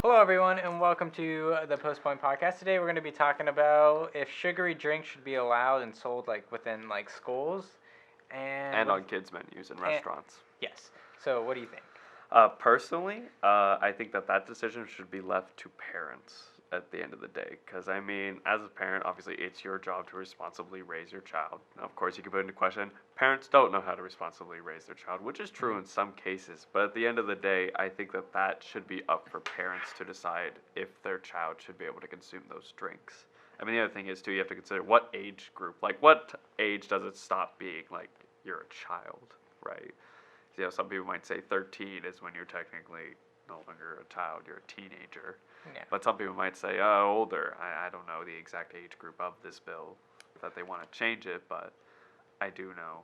Hello, everyone, and welcome to the Post Point Podcast. Today, we're going to be talking about if sugary drinks should be allowed and sold within schools, and on kids' menus in restaurants. Yes. So, what do you think? Personally, I think that decision should be left to parents at the end of the day. Because, I mean, as a parent, obviously it's your job to responsibly raise your child. Now, of course, you can put into question, parents don't know how to responsibly raise their child, which is true in some cases. But at the end of the day, I think that should be up for parents to decide if their child should be able to consume those drinks. I mean, the other thing is, too, you have to consider what age group. What age does it stop being, you're a child, right? Some people might say 13 is when you're technically no longer a child, you're a teenager. Yeah. But some people might say, older. I don't know the exact age group of this bill that they want to change it, but I do know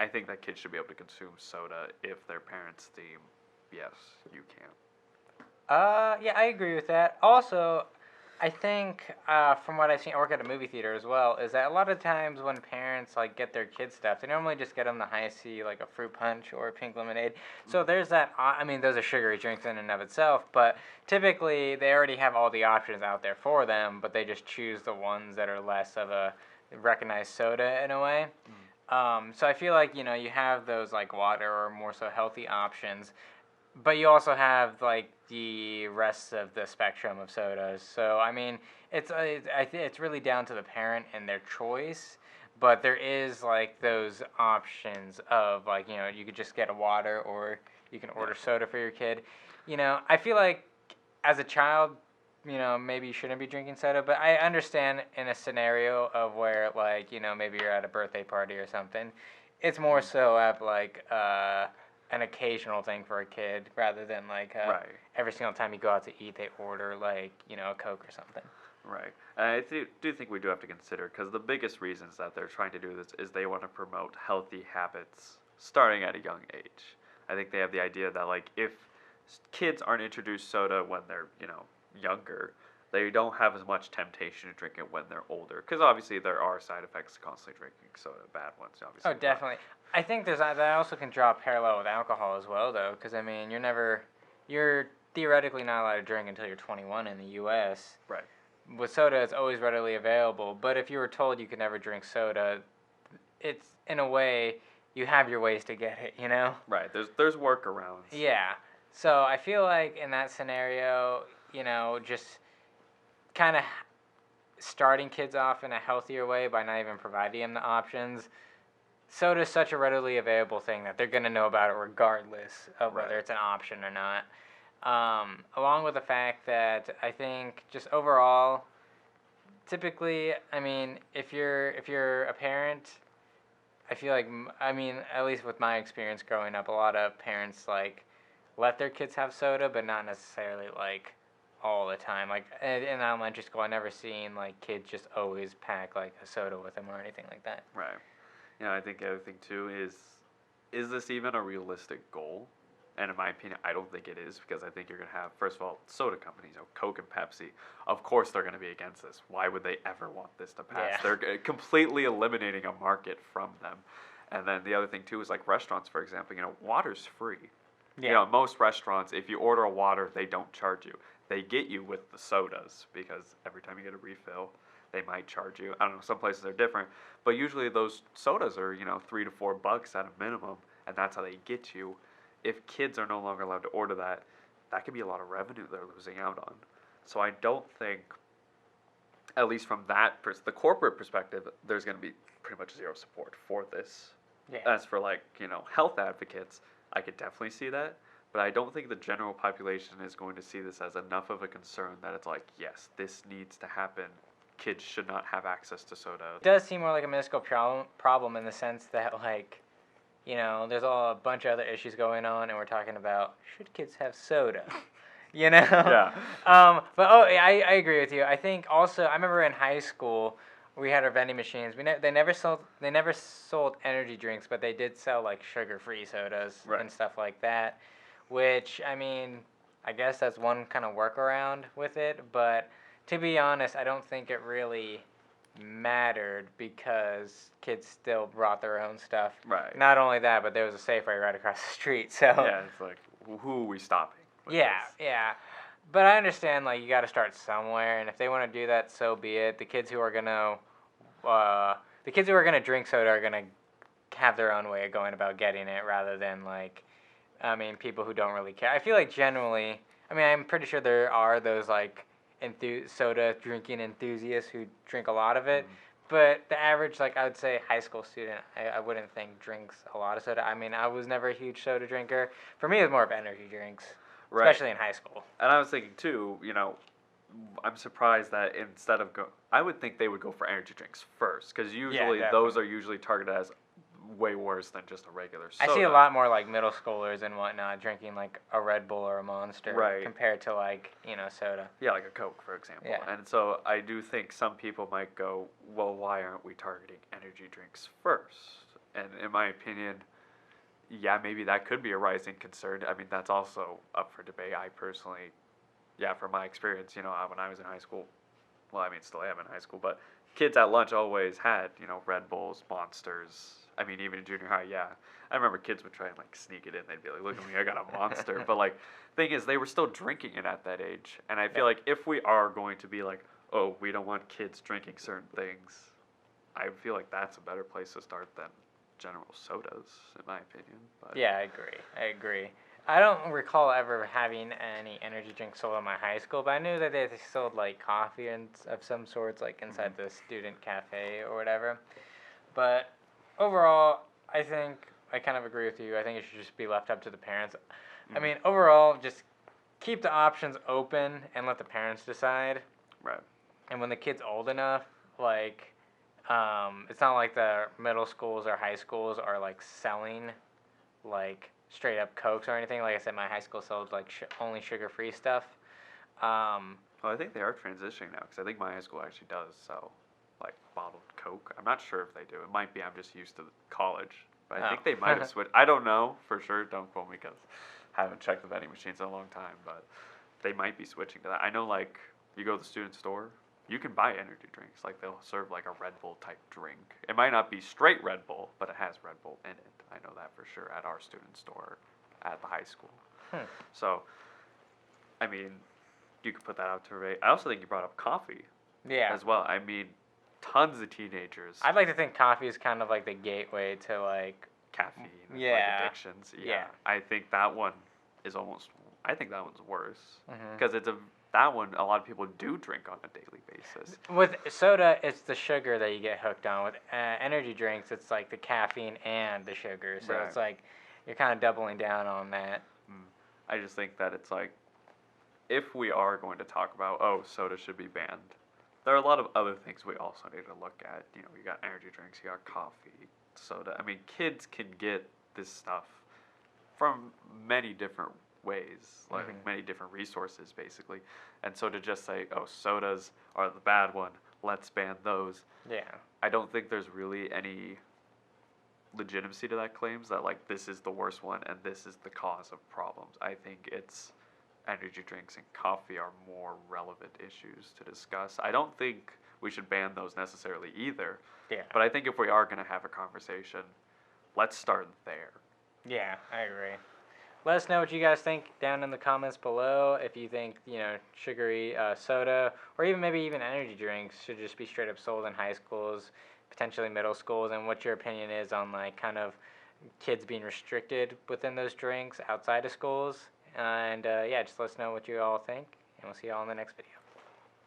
I think that kids should be able to consume soda if their parents deem, yes, you can. Yeah, I agree with that. Also, I think from what I've seen, I work at a movie theater as well, is that a lot of times when parents get their kids stuff, they normally just get them the highest C, like a fruit punch or a pink lemonade. So there's that. I mean, those are sugary drinks in and of itself, but typically they already have all the options out there for them, but they just choose the ones that are less of a recognized soda in a way. So I feel like you have those water or more so healthy options. But you also have the rest of the spectrum of sodas. So I mean, it's really down to the parent and their choice. But there is those options of you could just get a water or you can order soda for your kid. I feel like as a child, maybe you shouldn't be drinking soda. But I understand in a scenario of where maybe you're at a birthday party or something. It's more so at an occasional thing for a kid rather than right. Every single time you go out to eat they order a Coke or something. Right. I do think we do have to consider, because the biggest reasons that they're trying to do this is they want to promote healthy habits starting at a young age. I think they have the idea that if kids aren't introduced soda when they're younger, they don't have as much temptation to drink it when they're older, because obviously there are side effects to constantly drinking soda, bad ones obviously. Oh, definitely. I think that also can draw a parallel with alcohol as well, though, because I mean you're theoretically not allowed to drink until you're 21 in the U.S. Right. With soda, it's always readily available, but if you were told you could never drink soda, it's in a way you have your ways to get it, Right. There's workarounds. Yeah. So I feel like in that scenario, just kind of starting kids off in a healthier way by not even providing them the options. Soda is such a readily available thing that they're going to know about it regardless of whether it's an option or not. Along with the fact that I think just overall, typically, I mean, if you're a parent, I feel like, I mean, at least with my experience growing up, a lot of parents let their kids have soda, but not necessarily all the time. In elementary school, I never seen kids just always pack a soda with them or anything like that. Right. I think the other thing too is this even a realistic goal? And in my opinion, I don't think it is, because I think you're going to have, first of all, soda companies, Coke and Pepsi. Of course they're going to be against this. Why would they ever want this to pass? Yeah. They're completely eliminating a market from them. And then the other thing too is restaurants, for example, water's free. Yeah. Most restaurants, if you order a water, they don't charge you. They get you with the sodas, because every time you get a refill, they might charge you. I don't know, some places are different, but usually those sodas are, $3 to $4 at a minimum, and that's how they get you. If kids are no longer allowed to order that, that could be a lot of revenue they're losing out on. So I don't think, at least from the corporate perspective, there's going to be pretty much zero support for this. Yeah. As for health advocates, I could definitely see that. But I don't think the general population is going to see this as enough of a concern that it's yes, this needs to happen. Kids should not have access to soda. It does seem more like a minuscule problem in the sense that, there's a bunch of other issues going on, and we're talking about, should kids have soda? Yeah. But, I agree with you. I think also, I remember in high school, we had our vending machines. They never sold energy drinks, but they did sell, sugar-free sodas and stuff like that. Which, I mean, I guess that's one kind of workaround with it, but to be honest, I don't think it really mattered because kids still brought their own stuff. Right. Not only that, but there was a Safeway right across the street, so... Yeah, it's who are we stopping? Yeah, yeah. But I understand, like, you got to start somewhere, and if they want to do that, so be it. The kids who are gonna drink soda are gonna have their own way of going about getting it, rather than like, I mean, people who don't really care. I feel like generally, I mean, I'm pretty sure there are those like soda drinking enthusiasts who drink a lot of it. Mhm. But the average, like I would say, high school student, I wouldn't think drinks a lot of soda. I mean, I was never a huge soda drinker. For me, it was more of energy drinks, Right. especially in high school. And I was thinking too, I'm surprised that instead of I would think they would go for energy drinks first, because usually those definitely. are usually targeted as way worse than just a regular I soda. see a lot more like middle schoolers and whatnot drinking like a Red Bull or a Monster, Right. compared to like soda. Yeah, like a Coke, for example. Yeah. And so I do think some people might go, well, why aren't we targeting energy drinks first? And in my opinion, yeah, maybe that could be a rising concern. I mean, that's also up for debate. I personally, yeah, from my experience, when I was in high school, well, I mean, still am in high school, but kids at lunch always had, Red Bulls, Monsters. I mean, even in junior high, yeah. I remember kids would try and like sneak it in. They'd be like, "Look at me, I got a Monster." But like, thing is, they were still drinking it at that age, and I feel like if we are going to be like, "Oh, we don't want kids drinking certain things," I feel like that's a better place to start than general sodas, in my opinion. But Yeah, I agree. I agree. I don't recall ever having any energy drink sold in my high school, but I knew that they sold like coffee and of some sorts, like inside the student cafe or whatever. But overall, I think I kind of agree with you. I think it should just be left up to the parents. I mean, overall, just keep the options open and let the parents decide. right, And when the kid's old enough, like, it's not like the middle schools or high schools are like selling like straight up Cokes or anything. Like I said, my high school sold like only sugar free stuff. well, I think they are transitioning now, because I think my high school actually does sell like bottled Coke. I'm not sure if they do. It might be I'm just used to college, but I think they might have switched. I don't know for sure. Don't quote me, because I haven't checked the vending machines in a long time. But they might be switching to that. I know, like, you go to the student store, you can buy energy drinks. Like, they'll serve like a Red Bull type drink. It might not be straight Red Bull, but it has Red Bull in it. I know that for sure at our student store at the high school. So, I mean, you could put that out to debate. I also think you brought up coffee Yeah. as well. I mean, tons of teenagers, I'd like to think coffee is kind of like the gateway to like. caffeine, and, Yeah. like, addictions. Yeah. I think that one is almost. I think that one's worse, Mhm. because that one a lot of people do drink on a daily basis. With soda, it's the sugar that you get hooked on. With energy drinks, it's like the caffeine and the sugar. So it's like you're kind of doubling down on that. I just think that it's like, if we are going to talk about, oh, soda should be banned, there are a lot of other things we also need to look at. You got energy drinks, you got coffee, soda. I mean, kids can get this stuff from many different ways, like many different resources, basically. And so to just say, oh, sodas are the bad one, let's ban those, Yeah. I don't think there's really any legitimacy to that claims that, like, this is the worst one and this is the cause of problems. I think it's energy drinks and coffee are more relevant issues to discuss. I don't think we should ban those necessarily either. Yeah. But I think if we are going to have a conversation, let's start there. Yeah, I agree. Let us know what you guys think down in the comments below. If you think, sugary soda or even maybe even energy drinks should just be straight up sold in high schools, potentially middle schools, and what your opinion is on like kind of kids being restricted within those drinks outside of schools. And yeah, just let us know what you all think, and we'll see you all in the next video.